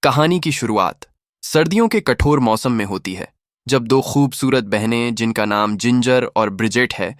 कहानी की शुरुआत सर्दियों के कठोर मौसम में होती है, जब दो खूबसूरत बहनें जिनका नाम जिंजर और ब्रिजेट है,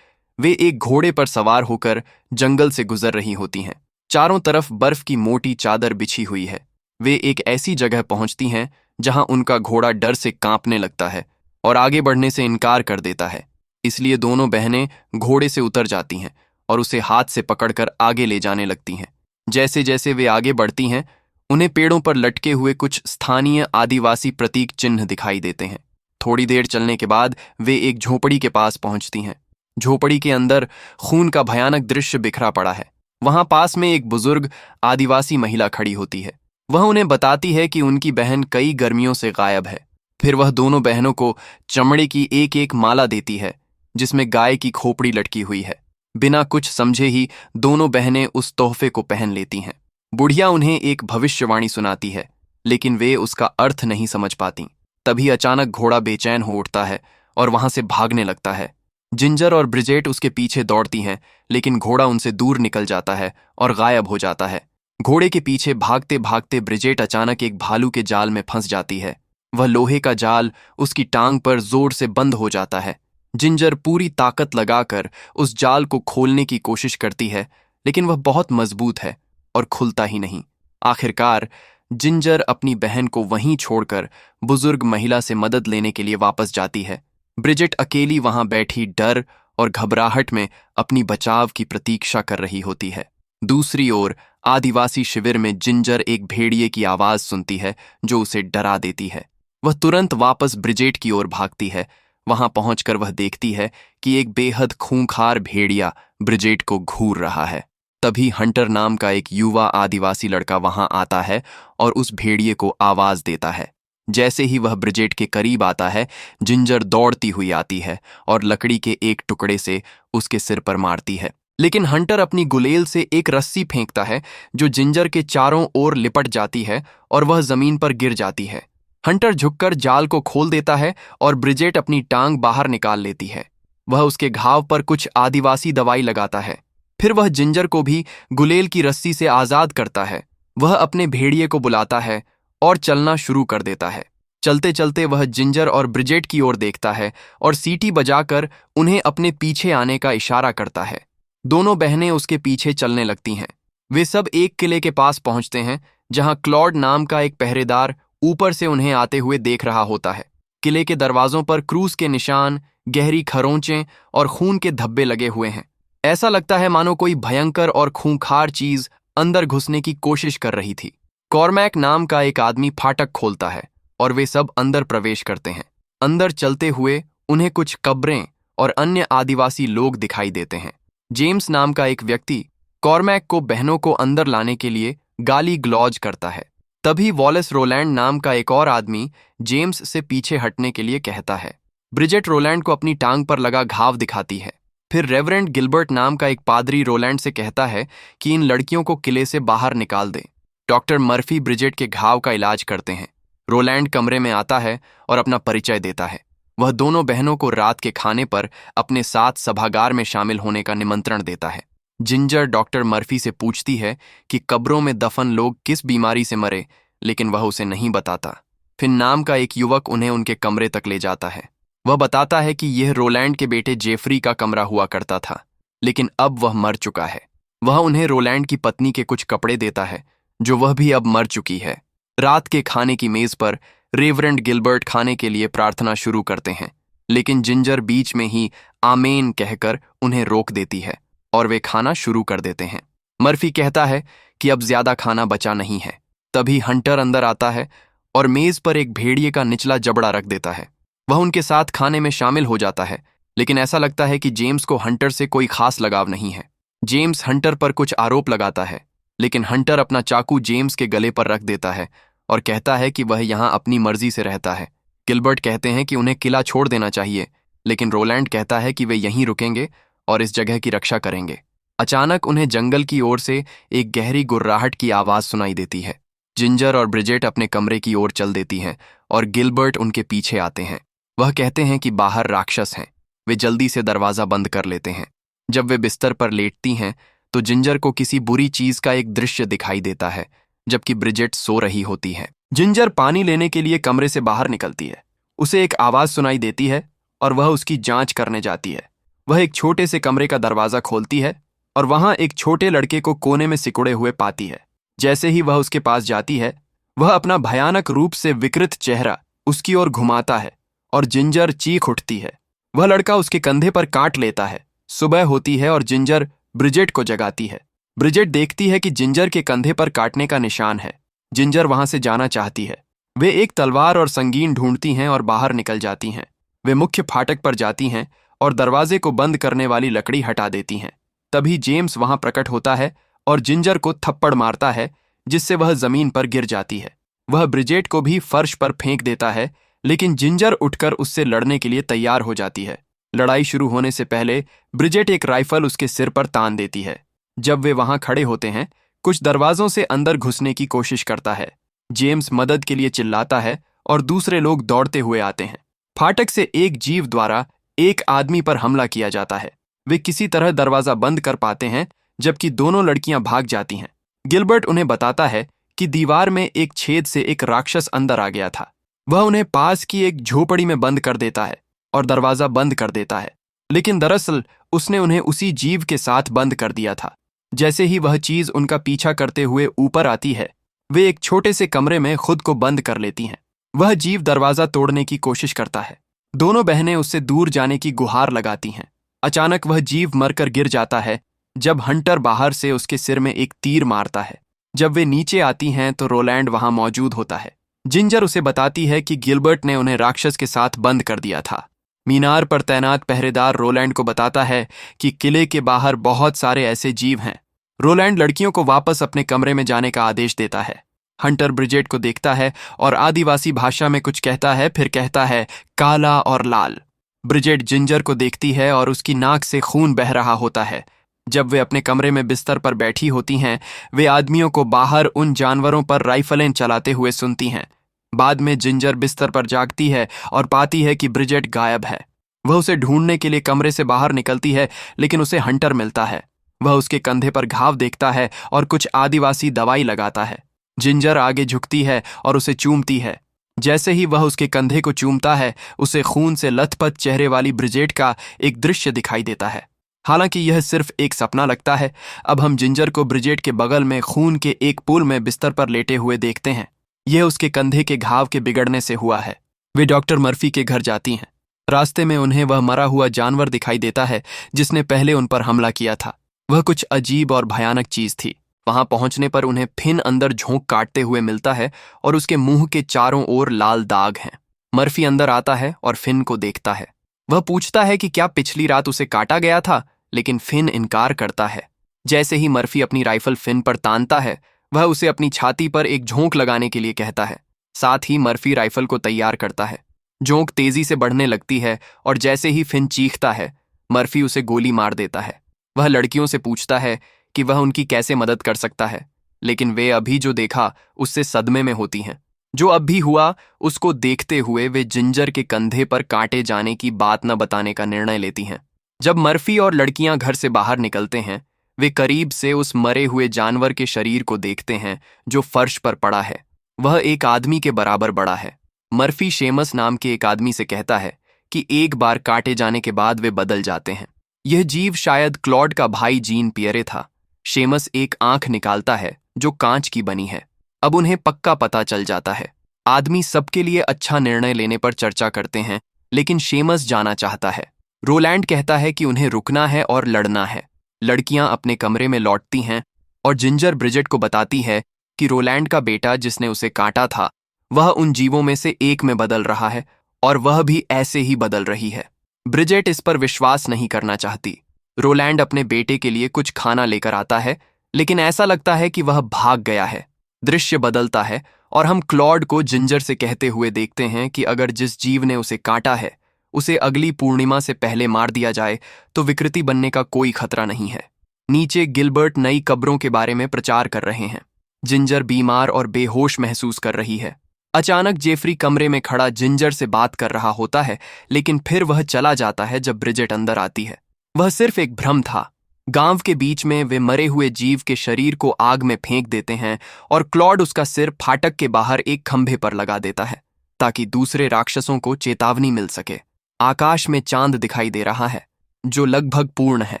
वे एक घोड़े पर सवार होकर जंगल से गुजर रही होती हैं। चारों तरफ बर्फ की मोटी चादर बिछी हुई है। वे एक ऐसी जगह पहुंचती हैं जहां उनका घोड़ा डर से कांपने लगता है और आगे बढ़ने से इनकार कर देता है। इसलिए दोनों बहनें घोड़े से उतर जाती हैं और उसे हाथ से पकड़कर आगे ले जाने लगती हैं। जैसे जैसे वे आगे बढ़ती हैं, उन्हें पेड़ों पर लटके हुए कुछ स्थानीय आदिवासी प्रतीक चिन्ह दिखाई देते हैं। थोड़ी देर चलने के बाद वे एक झोपड़ी के पास पहुंचती हैं। झोपड़ी के अंदर खून का भयानक दृश्य बिखरा पड़ा है। वहां पास में एक बुजुर्ग आदिवासी महिला खड़ी होती है। वह उन्हें बताती है कि उनकी बहन कई गर्मियों से गायब है। फिर वह दोनों बहनों को चमड़े की एक एक माला देती है जिसमें गाय की खोपड़ी लटकी हुई है। बिना कुछ समझे ही दोनों बहनें उस तोहफे को पहन लेती हैं। बुढ़िया उन्हें एक भविष्यवाणी सुनाती है, लेकिन वे उसका अर्थ नहीं समझ पाती। तभी अचानक घोड़ा बेचैन हो उठता है और वहां से भागने लगता है। जिंजर और ब्रिजेट उसके पीछे दौड़ती हैं, लेकिन घोड़ा उनसे दूर निकल जाता है और गायब हो जाता है। घोड़े के पीछे भागते भागते ब्रिजेट अचानक एक भालू के जाल में फंस जाती है। वह लोहे का जाल उसकी टांग पर जोर से बंद हो जाता है। जिंजर पूरी ताकत लगाकर उस जाल को खोलने की कोशिश करती है, लेकिन वह बहुत मजबूत है और खुलता ही नहीं। आखिरकार जिंजर अपनी बहन को वहीं छोड़कर बुजुर्ग महिला से मदद लेने के लिए वापस जाती है। ब्रिजेट अकेली वहां बैठी डर और घबराहट में अपनी बचाव की प्रतीक्षा कर रही होती है। दूसरी ओर आदिवासी शिविर में जिंजर एक भेड़िए की आवाज सुनती है जो उसे डरा देती है। वह तुरंत वापस ब्रिजेट की ओर भागती है। वहां पहुंचकर वह देखती है कि एक बेहद खूंखार भेड़िया ब्रिजेट को घूर रहा है। तभी हंटर नाम का एक युवा आदिवासी लड़का वहां आता है और उस भेड़िए को आवाज देता है। जैसे ही वह ब्रिजेट के करीब आता है, जिंजर दौड़ती हुई आती है और लकड़ी के एक टुकड़े से उसके सिर पर मारती है। लेकिन हंटर अपनी गुलेल से एक रस्सी फेंकता है जो जिंजर के चारों ओर लिपट जाती है और वह जमीन पर गिर जाती है। हंटर झुककर जाल को खोल देता है और ब्रिजेट अपनी टांग बाहर निकाल लेती है। वह उसके घाव पर कुछ आदिवासी दवाई लगाता है। फिर वह जिंजर को भी गुलेल की रस्सी से आजाद करता है। वह अपने भेड़िए को बुलाता है और चलना शुरू कर देता है। चलते चलते वह जिंजर और ब्रिजेट की ओर देखता है और सीटी बजाकर उन्हें अपने पीछे आने का इशारा करता है। दोनों बहनें उसके पीछे चलने लगती हैं। वे सब एक किले के पास पहुंचते हैं जहां क्लॉड नाम का एक पहरेदार ऊपर से उन्हें आते हुए देख रहा होता है। किले के दरवाजों पर क्रूस के निशान, गहरी खरोंचें और खून के धब्बे लगे हुए हैं। ऐसा लगता है मानो कोई भयंकर और खूंखार चीज अंदर घुसने की कोशिश कर रही थी। कॉर्मैक नाम का एक आदमी फाटक खोलता है और वे सब अंदर प्रवेश करते हैं। अंदर चलते हुए उन्हें कुछ कब्रें और अन्य आदिवासी लोग दिखाई देते हैं। जेम्स नाम का एक व्यक्ति कॉर्मैक को बहनों को अंदर लाने के लिए गाली ग्लौज करता है। तभी वॉलेस रोलैंड नाम का एक और आदमी जेम्स से पीछे हटने के लिए कहता है। ब्रिजेट रोलैंड को अपनी टांग पर लगा घाव दिखाती है। फिर रेवरेंड गिलबर्ट नाम का एक पादरी रोलैंड से कहता है कि इन लड़कियों को किले से बाहर निकाल दें। डॉक्टर मर्फी ब्रिजेट के घाव का इलाज करते हैं। रोलैंड कमरे में आता है और अपना परिचय देता है। वह दोनों बहनों को रात के खाने पर अपने साथ सभागार में शामिल होने का निमंत्रण देता है। जिंजर डॉक्टर मर्फी से पूछती है कि कब्रों में दफन लोग किस बीमारी से मरे, लेकिन वह उसे नहीं बताता। फिर नाम का एक युवक उन्हें उनके कमरे तक ले जाता है। वह बताता है कि यह रोलैंड के बेटे जेफरी का कमरा हुआ करता था, लेकिन अब वह मर चुका है। वह उन्हें रोलैंड की पत्नी के कुछ कपड़े देता है जो वह भी अब मर चुकी है। रात के खाने की मेज पर रेवरेंड गिलबर्ट खाने के लिए प्रार्थना शुरू करते हैं, लेकिन जिंजर बीच में ही आमेन कहकर उन्हें रोक देती है और वे खाना शुरू कर देते हैं। मर्फी कहता है कि अब ज्यादा खाना बचा नहीं है। तभी हंटर अंदर आता है और मेज पर एक भेड़िए का निचला जबड़ा रख देता है। वह उनके साथ खाने में शामिल हो जाता है, लेकिन ऐसा लगता है कि जेम्स को हंटर से कोई खास लगाव नहीं है। जेम्स हंटर पर कुछ आरोप लगाता है, लेकिन हंटर अपना चाकू जेम्स के गले पर रख देता है और कहता है कि वह यहाँ अपनी मर्जी से रहता है। गिलबर्ट कहते हैं कि उन्हें किला छोड़ देना चाहिए, लेकिन रोलैंड कहता है कि वे यहीं रुकेंगे और इस जगह की रक्षा करेंगे। अचानक उन्हें जंगल की ओर से एक गहरी गुर्राहट की आवाज सुनाई देती है। जिंजर और ब्रिजेट अपने कमरे की ओर चल देती हैं और गिलबर्ट उनके पीछे आते हैं। वह कहते हैं कि बाहर राक्षस हैं। वे जल्दी से दरवाजा बंद कर लेते हैं। जब वे बिस्तर पर लेटती हैं तो जिंजर को किसी बुरी चीज का एक दृश्य दिखाई देता है, जबकि ब्रिजेट सो रही होती है। जिंजर पानी लेने के लिए कमरे से बाहर निकलती है। उसे एक आवाज सुनाई देती है और वह उसकी जांच करने जाती है। वह एक छोटे से कमरे का दरवाजा खोलती है और वहां एक छोटे लड़के को कोने में सिकुड़े हुए पाती है। जैसे ही वह उसके पास जाती है, वह अपना भयानक रूप से विकृत चेहरा उसकी ओर घुमाता है और जिंजर चीख उठती है। वह लड़का उसके कंधे पर काट लेता है। सुबह होती है और जिंजर ब्रिजेट को जगाती है। ब्रिजेट देखती है कि जिंजर के कंधे पर काटने का निशान है। जिंजर वहां से जाना चाहती है। वे एक तलवार और संगीन ढूंढती हैं और बाहर निकल जाती हैं। वे मुख्य फाटक पर जाती हैं और दरवाजे को बंद करने वाली लकड़ी हटा देती हैं। तभी जेम्स वहां प्रकट होता है और जिंजर को थप्पड़ मारता है, जिससे वह जमीन पर गिर जाती है। वह ब्रिजेट को भी फर्श पर फेंक देता है, लेकिन जिंजर उठकर उससे लड़ने के लिए तैयार हो जाती है। लड़ाई शुरू होने से पहले ब्रिजेट एक राइफल उसके सिर पर तान देती है। जब वे वहां खड़े होते हैं, कुछ दरवाजों से अंदर घुसने की कोशिश करता है। जेम्स मदद के लिए चिल्लाता है और दूसरे लोग दौड़ते हुए आते हैं। फाटक से एक जीव द्वारा एक आदमी पर हमला किया जाता है। वे किसी तरह दरवाजा बंद कर पाते हैं, जबकि दोनों लड़कियां भाग जाती हैं। गिलबर्ट उन्हें बताता है कि दीवार में एक छेद से एक राक्षस अंदर आ गया था। वह उन्हें पास की एक झोपड़ी में बंद कर देता है और दरवाजा बंद कर देता है, लेकिन दरअसल उसने उन्हें उसी जीव के साथ बंद कर दिया था। जैसे ही वह चीज उनका पीछा करते हुए ऊपर आती है, वे एक छोटे से कमरे में खुद को बंद कर लेती हैं। वह जीव दरवाजा तोड़ने की कोशिश करता है। दोनों बहनें उससे दूर जाने की गुहार लगाती हैं। अचानक वह जीव मरकर गिर जाता है जब हंटर बाहर से उसके सिर में एक तीर मारता है। जब वे नीचे आती हैं तो रोलैंड वहां मौजूद होता है। जिंजर उसे बताती है कि गिलबर्ट ने उन्हें राक्षस के साथ बंद कर दिया था। मीनार पर तैनात पहरेदार रोलैंड को बताता है कि किले के बाहर बहुत सारे ऐसे जीव हैं। रोलैंड लड़कियों को वापस अपने कमरे में जाने का आदेश देता है। हंटर ब्रिजेट को देखता है और आदिवासी भाषा में कुछ कहता है, फिर कहता है काला और लाल। ब्रिजेट जिंजर को देखती है और उसकी नाक से खून बह रहा होता है। जब वे अपने कमरे में बिस्तर पर बैठी होती हैं, वे आदमियों को बाहर उन जानवरों पर राइफलें चलाते हुए सुनती हैं। बाद में जिंजर बिस्तर पर जागती है और पाती है कि ब्रिजेट गायब है। वह उसे ढूंढने के लिए कमरे से बाहर निकलती है, लेकिन उसे हंटर मिलता है। वह उसके कंधे पर घाव देखता है और कुछ आदिवासी दवाई लगाता है। जिंजर आगे झुकती है और उसे चूमती है। जैसे ही वह उसके कंधे को चूमता है, उसे खून से लथपथ चेहरे वाली ब्रिजेट का एक दृश्य दिखाई देता है। हालांकि यह सिर्फ एक सपना लगता है। अब हम जिंजर को ब्रिजेट के बगल में खून के एक पूल में बिस्तर पर लेटे हुए देखते हैं। यह उसके कंधे के घाव के बिगड़ने से हुआ है। वे डॉक्टर मर्फी के घर जाती हैं। रास्ते में उन्हें वह मरा हुआ जानवर दिखाई देता है जिसने पहले उन पर हमला किया था। वह कुछ अजीब और भयानक चीज थी। वहां पहुंचने पर उन्हें फिन अंदर झोंक काटते हुए मिलता है और उसके मुंह के चारों ओर लाल दाग हैं। मर्फी अंदर आता है और फिन को देखता है। वह पूछता है कि क्या पिछली रात उसे काटा गया था, लेकिन फिन इनकार करता है। जैसे ही मर्फी अपनी राइफल फिन पर तानता है, वह उसे अपनी छाती पर एक झोंक लगाने के लिए कहता है। साथ ही मर्फी राइफल को तैयार करता है। झोंक तेजी से बढ़ने लगती है और जैसे ही फिन चीखता है, मर्फी उसे गोली मार देता है। वह लड़कियों से पूछता है कि वह उनकी कैसे मदद कर सकता है, लेकिन वे अभी जो देखा उससे सदमे में होती हैं। जो अब भी हुआ उसको देखते हुए वे जिंजर के कंधे पर काटे जाने की बात न बताने का निर्णय लेती हैं। जब मर्फी और लड़कियां घर से बाहर निकलते हैं, वे करीब से उस मरे हुए जानवर के शरीर को देखते हैं जो फर्श पर पड़ा है। वह एक आदमी के बराबर बड़ा है। मर्फी शेमस नाम के एक आदमी से कहता है कि एक बार काटे जाने के बाद वे बदल जाते हैं। यह जीव शायद क्लॉड का भाई जीन पियरे था। शेमस एक आंख निकालता है जो कांच की बनी है। अब उन्हें पक्का पता चल जाता है। आदमी सबके लिए अच्छा निर्णय लेने पर चर्चा करते हैं, लेकिन शेमस जाना चाहता है। रोलैंड कहता है कि उन्हें रुकना है और लड़ना है। लड़कियां अपने कमरे में लौटती हैं और जिंजर ब्रिजेट को बताती है कि रोलैंड का बेटा जिसने उसे काटा था, वह उन जीवों में से एक में बदल रहा है और वह भी ऐसे ही बदल रही है। ब्रिजेट इस पर विश्वास नहीं करना चाहती। रोलैंड अपने बेटे के लिए कुछ खाना लेकर आता है, लेकिन ऐसा लगता है कि वह भाग गया है। दृश्य बदलता है और हम क्लॉड को जिंजर से कहते हुए देखते हैं कि अगर जिस जीव ने उसे काटा है उसे अगली पूर्णिमा से पहले मार दिया जाए तो विकृति बनने का कोई खतरा नहीं है। नीचे गिलबर्ट नई कब्रों के बारे में प्रचार कर रहे हैं। जिंजर बीमार और बेहोश महसूस कर रही है। अचानक जेफरी कमरे में खड़ा जिंजर से बात कर रहा होता है, लेकिन फिर वह चला जाता है जब ब्रिजेट अंदर आती है। वह सिर्फ एक भ्रम था। गांव के बीच में वे मरे हुए जीव के शरीर को आग में फेंक देते हैं और क्लॉड उसका सिर फाटक के बाहर एक खंभे पर लगा देता है ताकि दूसरे राक्षसों को चेतावनी मिल सके। आकाश में चांद दिखाई दे रहा है जो लगभग पूर्ण है।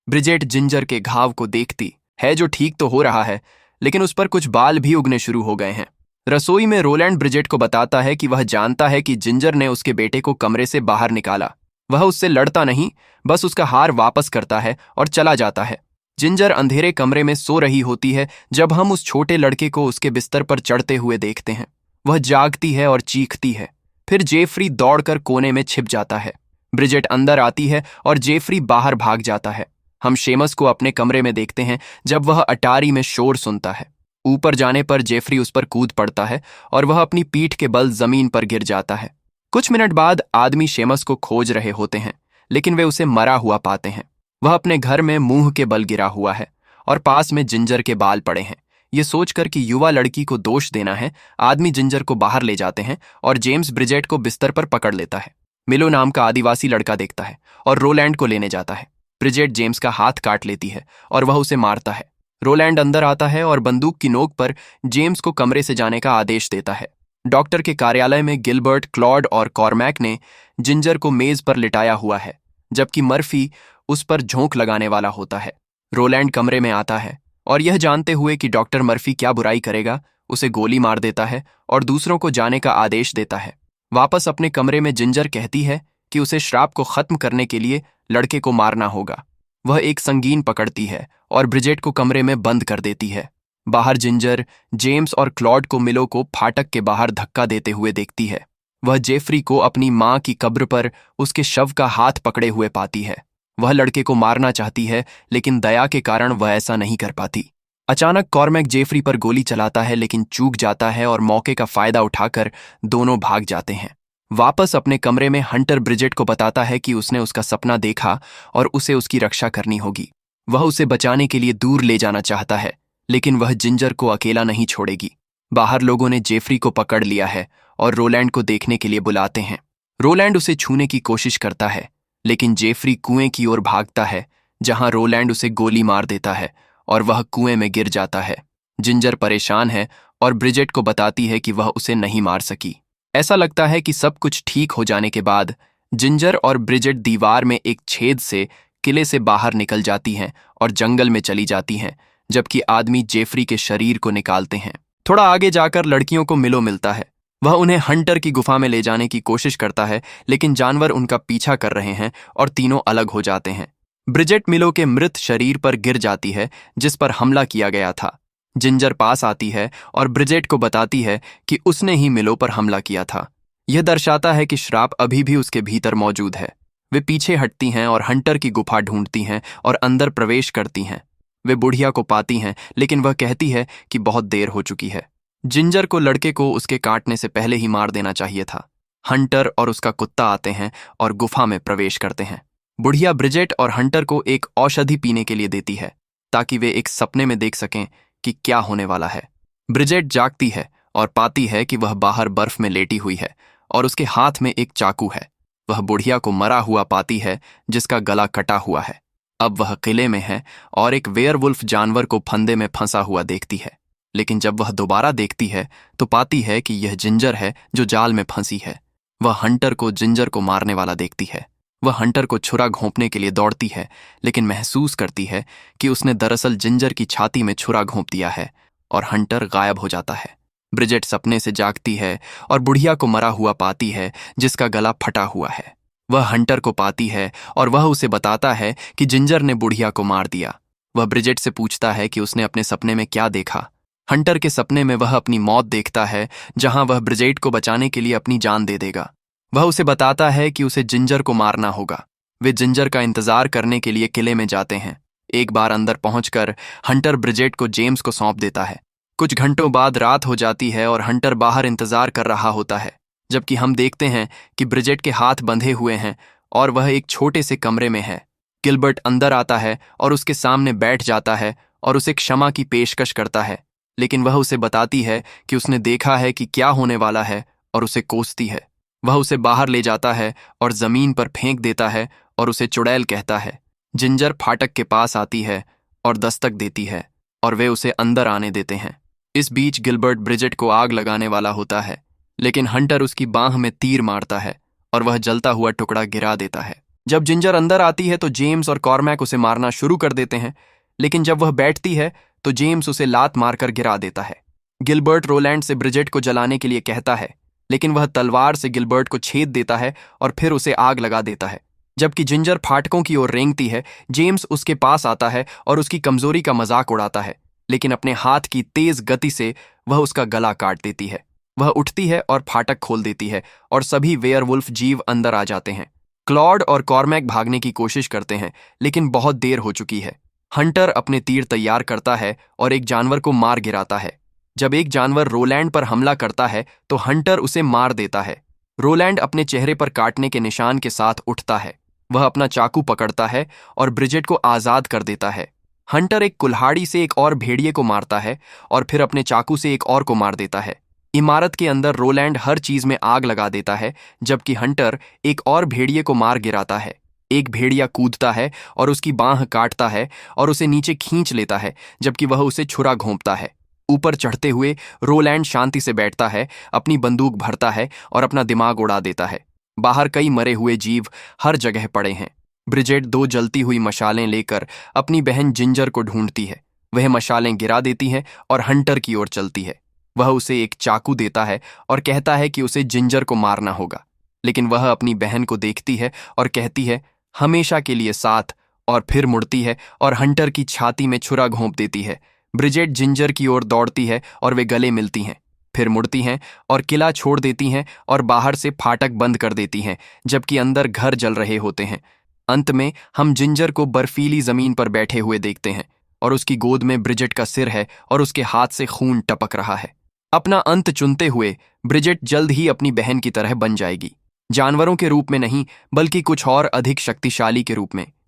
ब्रिजेट जिंजर के घाव को देखती है जो ठीक तो हो रहा है, लेकिन उस पर कुछ बाल भी उगने शुरू हो गए हैं। रसोई में रोलैंड ब्रिजेट को बताता है कि वह जानता है कि जिंजर ने उसके बेटे को कमरे से बाहर निकाला। वह उससे लड़ता नहीं, बस उसका हार वापस करता है और चला जाता है। जिंजर अंधेरे कमरे में सो रही होती है जब हम उस छोटे लड़के को उसके बिस्तर पर चढ़ते हुए देखते हैं। वह जागती है और चीखती है। फिर जेफरी दौड़कर कोने में छिप जाता है। ब्रिजेट अंदर आती है और जेफरी बाहर भाग जाता है। हम शेमस को अपने कमरे में देखते हैं जब वह अटारी में शोर सुनता है। ऊपर जाने पर जेफरी उस पर कूद पड़ता है और वह अपनी पीठ के बल जमीन पर गिर जाता है। कुछ मिनट बाद आदमी शेमस को खोज रहे होते हैं, लेकिन वे उसे मरा हुआ पाते हैं। वह अपने घर में मुंह के बल गिरा हुआ है और पास में जिंजर के बाल पड़े हैं। ये सोचकर कि युवा लड़की को दोष देना है, आदमी जिंजर को बाहर ले जाते हैं और जेम्स ब्रिजेट को बिस्तर पर पकड़ लेता है। मिलो नाम का आदिवासी लड़का देखता है और रोलैंड को लेने जाता है। ब्रिजेट जेम्स का हाथ काट लेती है और वह उसे मारता है। रोलैंड अंदर आता है और बंदूक की नोक पर जेम्स को कमरे से जाने का आदेश देता है। डॉक्टर के कार्यालय में गिलबर्ट, क्लॉड और कॉर्मैक ने जिंजर को मेज पर लिटाया हुआ है, जबकि मर्फी उस पर झोंक लगाने वाला होता है। रोलैंड कमरे में आता है और यह जानते हुए कि डॉक्टर मर्फी क्या बुराई करेगा, उसे गोली मार देता है और दूसरों को जाने का आदेश देता है। वापस अपने कमरे में जिंजर कहती है कि उसे श्राप को खत्म करने के लिए लड़के को मारना होगा। वह एक संगीन पकड़ती है और ब्रिजेट को कमरे में बंद कर देती है। बाहर जिंजर जेम्स और क्लॉड को मिलो को फाटक के बाहर धक्का देते हुए देखती है। वह जेफरी को अपनी मां की कब्र पर उसके शव का हाथ पकड़े हुए पाती है। वह लड़के को मारना चाहती है, लेकिन दया के कारण वह ऐसा नहीं कर पाती। अचानक कॉर्मैक जेफरी पर गोली चलाता है, लेकिन चूक जाता है और मौके का फायदा उठाकर दोनों भाग जाते हैं। वापस अपने कमरे में हंटर ब्रिजेट को बताता है कि उसने उसका सपना देखा और उसे उसकी रक्षा करनी होगी। वह उसे बचाने के लिए दूर ले जाना चाहता है, लेकिन वह जिंजर को अकेला नहीं छोड़ेगी। बाहर लोगों ने जेफरी को पकड़ लिया है और रोलैंड को देखने के लिए बुलाते हैं। रोलैंड उसे छूने की कोशिश करता है, लेकिन जेफरी कुएं की ओर भागता है, जहां रोलैंड उसे गोली मार देता है और वह कुएं में गिर जाता है। जिंजर परेशान है और ब्रिजेट को बताती है कि वह उसे नहीं मार सकी। ऐसा लगता है कि सब कुछ ठीक हो जाने के बाद जिंजर और ब्रिजेट दीवार में एक छेद से किले से बाहर निकल जाती हैं और जंगल में चली जाती हैं, जबकि आदमी जेफरी के शरीर को निकालते हैं। थोड़ा आगे जाकर लड़कियों को मिलो मिलता है। वह उन्हें हंटर की गुफा में ले जाने की कोशिश करता है, लेकिन जानवर उनका पीछा कर रहे हैं और तीनों अलग हो जाते हैं। ब्रिजेट मिलो के मृत शरीर पर गिर जाती है जिस पर हमला किया गया था। जिंजर पास आती है और ब्रिजेट को बताती है कि उसने ही मिलो पर हमला किया था। यह दर्शाता है कि श्राप अभी भी उसके भीतर मौजूद है। वे पीछे हटती हैं और हंटर की गुफा ढूंढती हैं और अंदर प्रवेश करती हैं। वे बुढ़िया को पाती हैं, लेकिन वह कहती है कि बहुत देर हो चुकी है। जिंजर को लड़के को उसके काटने से पहले ही मार देना चाहिए था। हंटर और उसका कुत्ता आते हैं और गुफा में प्रवेश करते हैं। बुढ़िया ब्रिजेट और हंटर को एक औषधि पीने के लिए देती है ताकि वे एक सपने में देख सकें कि क्या होने वाला है। ब्रिजेट जागती है और पाती है कि वह बाहर बर्फ में लेटी हुई है और उसके हाथ में एक चाकू है। वह बुढ़िया को मरा हुआ पाती है जिसका गला कटा हुआ है। अब वह किले में है और एक वेयरवुल्फ जानवर को फंदे में फंसा हुआ देखती है, लेकिन जब वह दोबारा देखती है तो पाती है कि यह जिंजर है जो जाल में फंसी है। वह हंटर को जिंजर को मारने वाला देखती है। वह हंटर को छुरा घोंपने के लिए दौड़ती है, लेकिन महसूस करती है कि उसने दरअसल जिंजर की छाती में छुरा घोंप दिया है और हंटर गायब हो जाता है। ब्रिजेट सपने से जागती है और बुढ़िया को मरा हुआ पाती है जिसका गला फटा हुआ है। वह हंटर को पाती है और वह उसे बताता है कि जिंजर ने बुढ़िया को मार दिया। वह ब्रिजेट से पूछता है कि उसने अपने सपने में क्या देखा। हंटर के सपने में वह अपनी मौत देखता है, जहां वह ब्रिजेट को बचाने के लिए अपनी जान दे देगा। वह उसे बताता है कि उसे जिंजर को मारना होगा। वे जिंजर का इंतजार करने के लिए किले में जाते हैं। एक बार अंदर पहुंचकर हंटर ब्रिजेट को जेम्स को सौंप देता है। कुछ घंटों बाद रात हो जाती है और हंटर बाहर इंतजार कर रहा होता है, जबकि हम देखते हैं कि ब्रिजेट के हाथ बंधे हुए हैं और वह एक छोटे से कमरे में है। गिलबर्ट अंदर आता है और उसके सामने बैठ जाता है और उसे क्षमा की पेशकश करता है, लेकिन वह उसे बताती है कि उसने देखा है कि क्या होने वाला है और उसे कोसती है। वह उसे बाहर ले जाता है और जमीन पर फेंक देता है और उसे चुड़ैल कहता है। जिंजर फाटक के पास आती है और दस्तक देती है और वे उसे अंदर आने देते हैं। इस बीच गिलबर्ट ब्रिजेट को आग लगाने वाला होता है, लेकिन हंटर उसकी बांह में तीर मारता है और वह जलता हुआ टुकड़ा गिरा देता है। जब जिंजर अंदर आती है तो जेम्स और कॉर्मैक उसे मारना शुरू कर देते हैं, लेकिन जब वह बैठती है तो जेम्स उसे लात मारकर गिरा देता है। गिलबर्ट रोलैंड से ब्रिजेट को जलाने के लिए कहता है, लेकिन वह तलवार से गिलबर्ट को छेद देता है और फिर उसे आग लगा देता है। जबकि जिंजर फाटकों की ओर रेंगती है, जेम्स उसके पास आता है और उसकी कमजोरी का मजाक उड़ाता है, लेकिन अपने हाथ की तेज गति से वह उसका गला काट देती है। वह उठती है और फाटक खोल देती है और सभी वेयरवुल्फ जीव अंदर आ जाते हैं। क्लॉड और कॉर्मैक भागने की कोशिश करते हैं, लेकिन बहुत देर हो चुकी है। हंटर अपने तीर तैयार करता है और एक जानवर को मार गिराता है। जब एक जानवर रोलैंड पर हमला करता है तो हंटर उसे मार देता है। रोलैंड अपने चेहरे पर काटने के निशान के साथ उठता है। वह अपना चाकू पकड़ता है और ब्रिजेट को आजाद कर देता है। हंटर एक कुल्हाड़ी से एक और भेड़िए को मारता है और फिर अपने चाकू से एक और को मार देता है। इमारत के अंदर रोलैंड हर चीज में आग लगा देता है, जबकि हंटर एक और भेड़िए को मार गिराता है। एक भेड़िया कूदता है और उसकी बांह काटता है और उसे नीचे खींच लेता है, जबकि वह उसे छुरा घोंपता है। ऊपर चढ़ते हुए रोलैंड शांति से बैठता है, अपनी बंदूक भरता है और अपना दिमाग उड़ा देता है। बाहर कई मरे हुए जीव हर जगह पड़े हैं। ब्रिजेट 2 जलती हुई मशालें लेकर अपनी बहन जिंजर को ढूंढती है। वह मशालें गिरा देती है और हंटर की ओर चलती है। वह उसे एक चाकू देता है और कहता है कि उसे जिंजर को मारना होगा, लेकिन वह अपनी बहन को देखती है और कहती है, हमेशा के लिए साथ, और फिर मुड़ती है और हंटर की छाती में छुरा घोंप देती है। ब्रिजेट जिंजर की ओर दौड़ती है और वे गले मिलती हैं, फिर मुड़ती हैं और किला छोड़ देती हैं और बाहर से फाटक बंद कर देती हैं, जबकि अंदर घर जल रहे होते हैं। अंत में हम जिंजर को बर्फीली जमीन पर बैठे हुए देखते हैं और उसकी गोद में ब्रिजेट का सिर है और उसके हाथ से खून टपक रहा है। अपना अंत चुनते हुए ब्रिजेट जल्द ही अपनी बहन की तरह बन जाएगी, जानवरों के रूप में नहीं बल्कि कुछ और अधिक शक्तिशाली के रूप में।